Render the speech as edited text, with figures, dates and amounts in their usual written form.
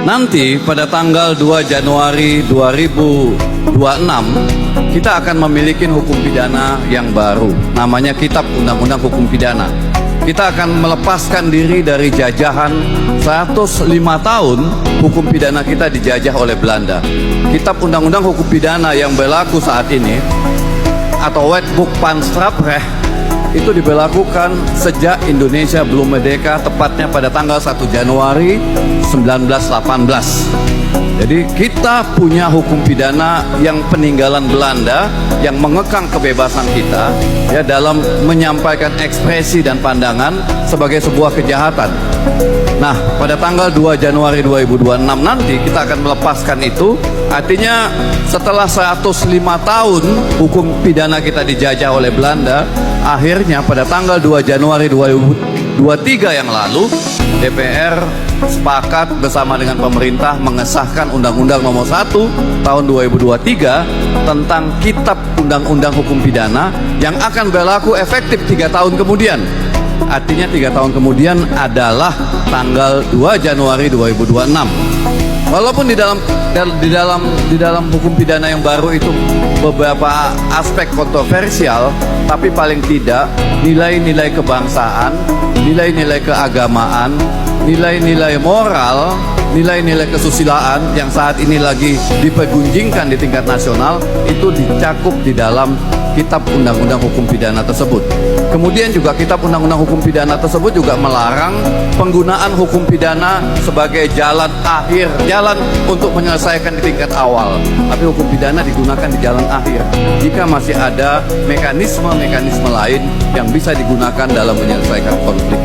Nanti pada tanggal 2 Januari 2026 kita akan memiliki hukum pidana yang baru, namanya Kitab Undang-Undang Hukum Pidana. Kita akan melepaskan diri dari jajahan 105 tahun hukum pidana kita dijajah oleh Belanda. Kitab Undang-Undang Hukum Pidana yang berlaku saat ini atau Wetboek van Strafrecht itu diberlakukan sejak Indonesia belum merdeka, tepatnya pada tanggal 1 Januari 1918. Jadi kita punya hukum pidana yang peninggalan Belanda yang mengekang kebebasan kita ya dalam menyampaikan ekspresi dan pandangan sebagai sebuah kejahatan. Nah, pada tanggal 2 Januari 2026 nanti kita akan melepaskan itu. Artinya setelah 105 tahun hukum pidana kita dijajah oleh Belanda, akhirnya pada tanggal 2 Januari 2023 yang lalu DPR sepakat bersama dengan pemerintah mengesahkan Undang-Undang Nomor 1 Tahun 2023 tentang Kitab Undang-Undang Hukum Pidana yang akan berlaku efektif 3 tahun kemudian. Artinya 3 tahun kemudian adalah tanggal 2 Januari 2026. Walaupun di dalam hukum pidana yang baru itu beberapa aspek kontroversial, tapi paling tidak nilai-nilai kebangsaan, nilai-nilai keagamaan, nilai-nilai moral, nilai-nilai kesusilaan yang saat ini lagi dipergunjingkan di tingkat nasional itu dicakup di dalam Kitab Undang-Undang Hukum Pidana tersebut. Kemudian juga Kitab Undang-Undang Hukum Pidana tersebut juga melarang penggunaan hukum pidana sebagai jalan akhir, jalan untuk menyelesaikan di tingkat awal. Tapi hukum pidana digunakan di jalan akhir jika masih ada mekanisme-mekanisme lain yang bisa digunakan dalam menyelesaikan konflik.